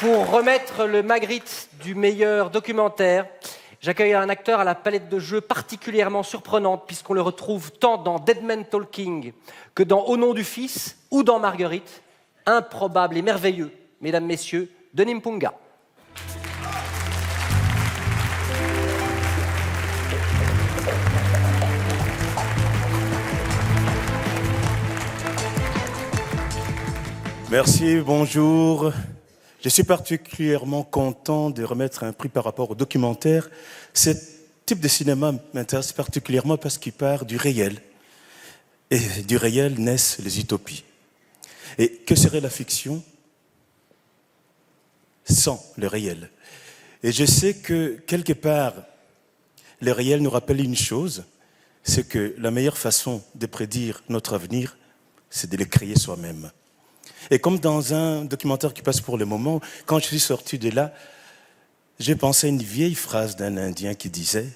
Pour remettre le Magritte du meilleur documentaire, j'accueille un acteur à la palette de jeux particulièrement surprenante, puisqu'on le retrouve tant dans Dead Man Talking que dans Au nom du Fils ou dans Marguerite. Improbable et merveilleux, mesdames, messieurs, Denis Mpunga. Merci, bonjour. Je suis particulièrement content de remettre un prix par rapport au documentaire. Ce type de cinéma m'intéresse particulièrement parce qu'il part du réel. Et du réel naissent les utopies. Et que serait la fiction sans le réel? Et je sais que, quelque part, le réel nous rappelle une chose, c'est que la meilleure façon de prédire notre avenir, c'est de le créer soi-même. Et comme dans un documentaire qui passe pour le moment, quand je suis sorti de là, j'ai pensé à une vieille phrase d'un Indien qui disait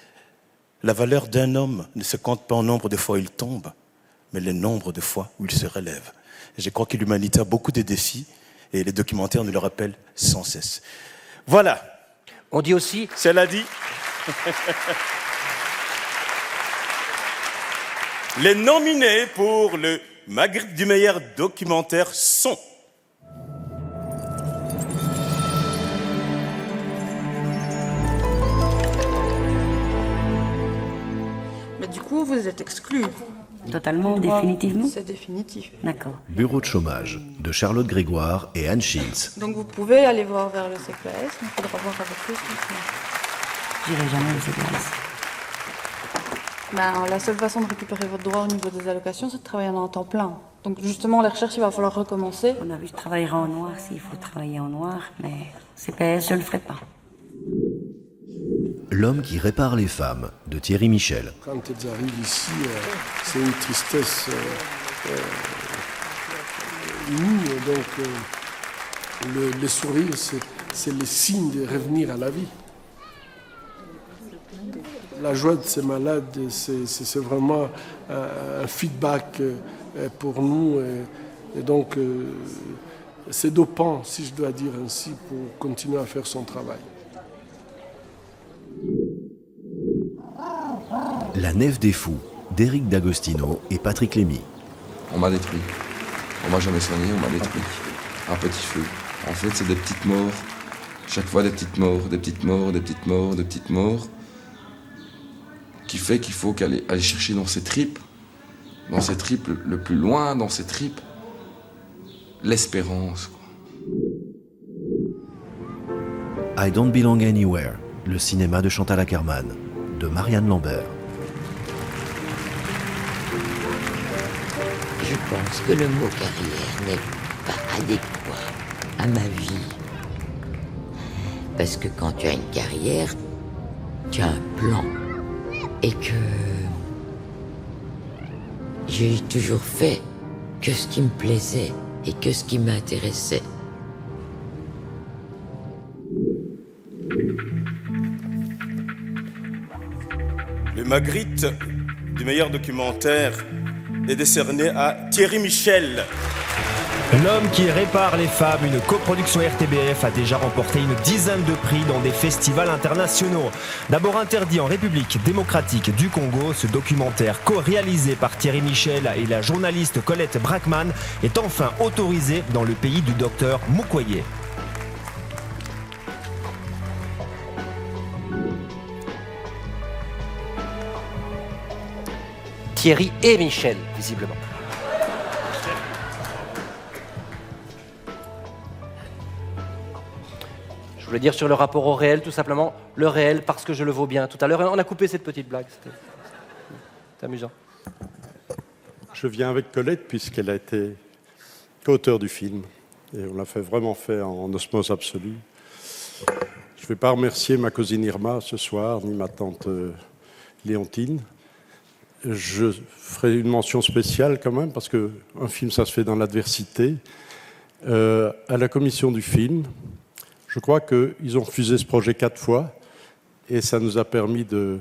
« La valeur d'un homme ne se compte pas en nombre de fois où il tombe, mais le nombre de fois où il se relève. » Et je crois que l'humanité a beaucoup de défis et les documentaires nous le rappellent sans cesse. Voilà. On dit aussi... Cela dit... Les nominés pour le Magritte du meilleur documentaire sont... Mais du coup, vous êtes exclus. Totalement, définitivement? C'est définitif. D'accord. Bureau de chômage de Charlotte Grégoire et Anne Shields. Donc vous pouvez aller voir vers le CPS, mais il faudra voir avec eux. J'irai jamais au CPS. Ben, la seule façon de récupérer votre droit au niveau des allocations, c'est de travailler en temps plein. Donc justement, les recherches, il va falloir recommencer. On a vu, je travaillerai en noir s'il faut travailler en noir, mais CPS, je le ferai pas. L'homme qui répare les femmes de Thierry Michel. Quand elles arrivent ici, c'est une tristesse inouïe. Donc, le sourire, c'est le signe de revenir à la vie. La joie de ces malades, c'est vraiment un feedback pour nous. Et donc, c'est dopant, si je dois dire ainsi, pour continuer à faire son travail. La Nef des Fous d'Éric D'Agostino et Patrick Lémy. On m'a détruit. On m'a jamais soigné, on m'a détruit. Un petit feu. En fait, c'est des petites morts. Chaque fois des petites morts, des petites morts, des petites morts, des petites morts. Qui fait qu'il faut aller chercher dans ses tripes le plus loin dans ses tripes, l'espérance. I Don't Belong Anywhere, le cinéma de Chantal Akerman, de Marianne Lambert. Je pense que le mot carrière n'est pas adéquat à ma vie. Parce que quand tu as une carrière, tu as un plan. Et que j'ai toujours fait que ce qui me plaisait et que ce qui m'intéressait. Le Magritte du meilleur documentaire est décerné à Thierry Michel. L'homme qui répare les femmes, une coproduction RTBF, a déjà remporté une dizaine de prix dans des festivals internationaux. D'abord interdit en République démocratique du Congo, ce documentaire co-réalisé par Thierry Michel et la journaliste Colette Brackman est enfin autorisé dans le pays du docteur Mukwege. Thierry et Michel, visiblement. Je voulais dire sur le rapport au réel, tout simplement, le réel parce que je le vaux bien. Tout à l'heure, on a coupé cette petite blague, c'était amusant. Je viens avec Colette puisqu'elle a été co-auteure du film et on l'a vraiment fait en osmose absolue. Je ne vais pas remercier ma cousine Irma ce soir, ni ma tante Léontine. Je ferai une mention spéciale quand même parce qu'un film, ça se fait dans l'adversité. À la commission du film, je crois qu'ils ont refusé ce projet 4 fois et ça nous a permis de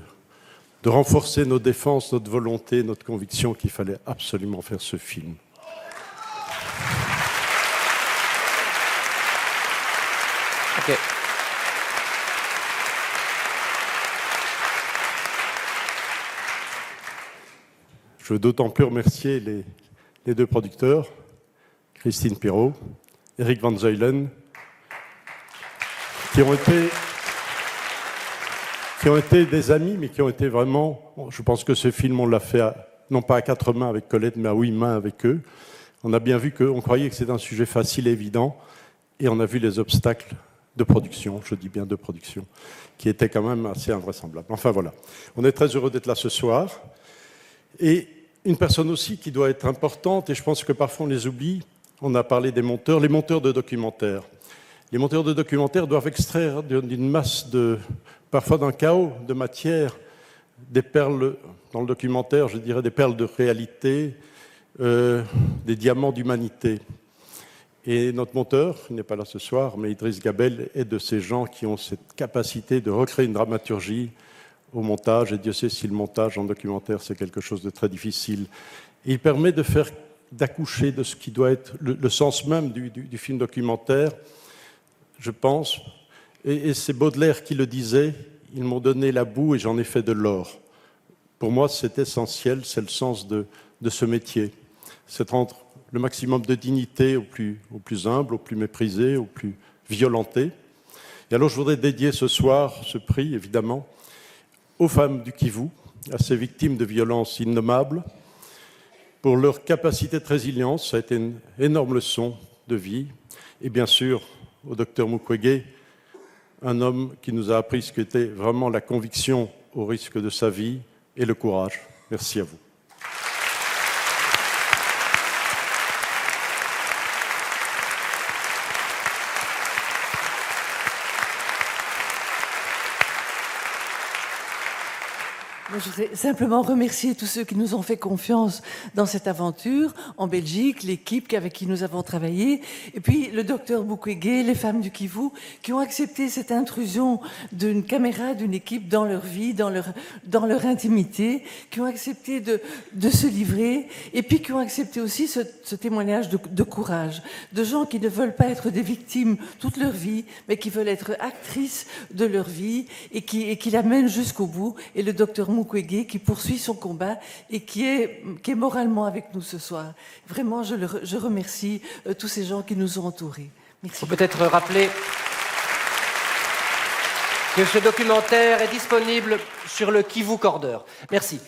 renforcer nos défenses, notre volonté, notre conviction qu'il fallait absolument faire ce film. Ok. Je veux d'autant plus remercier les deux producteurs, Christine Pirot, Eric Van Zuylen, qui ont été des amis, mais qui ont été vraiment... Je pense que ce film, on l'a fait, non pas à 4 mains avec Colette, mais à 8 mains avec eux. On a bien vu qu'on croyait que c'était un sujet facile et évident, et on a vu les obstacles de production, je dis bien de production, qui étaient quand même assez invraisemblables. Enfin voilà, on est très heureux d'être là ce soir. Et une personne aussi qui doit être importante, et je pense que parfois on les oublie, on a parlé des monteurs, les monteurs de documentaires. Les monteurs de documentaires doivent extraire d'une masse parfois d'un chaos de matière, des perles dans le documentaire, je dirais des perles de réalité, des diamants d'humanité. Et notre monteur, il n'est pas là ce soir, mais Idriss Gabel est de ces gens qui ont cette capacité de recréer une dramaturgie au montage, et Dieu sait si le montage en documentaire c'est quelque chose de très difficile. Et il permet d'accoucher de ce qui doit être le sens même du film documentaire, je pense. Et c'est Baudelaire qui le disait, ils m'ont donné la boue et j'en ai fait de l'or. Pour moi, c'est essentiel, c'est le sens de ce métier. C'est rendre le maximum de dignité au plus humble, au plus méprisé, au plus violenté. Et alors, je voudrais dédier ce soir ce prix, évidemment, aux femmes du Kivu, à ces victimes de violences innommables, pour leur capacité de résilience. Ça a été une énorme leçon de vie. Et bien sûr, au docteur Mukwege, un homme qui nous a appris ce qu'était vraiment la conviction au risque de sa vie et le courage. Merci à vous. Je voudrais simplement remercier tous ceux qui nous ont fait confiance dans cette aventure, en Belgique, l'équipe avec qui nous avons travaillé, et puis le docteur Mukwege, les femmes du Kivu, qui ont accepté cette intrusion d'une caméra, d'une équipe dans leur vie, dans leur intimité, qui ont accepté de se livrer, et puis qui ont accepté aussi ce témoignage de courage, de gens qui ne veulent pas être des victimes toute leur vie, mais qui veulent être actrices de leur vie, et qui l'amènent jusqu'au bout. Et le docteur Mukwege qui poursuit son combat et qui est moralement avec nous ce soir. Vraiment, je remercie tous ces gens qui nous ont entourés. Merci. Il faut peut-être rappeler que ce documentaire est disponible sur le Kivu Corder. Merci.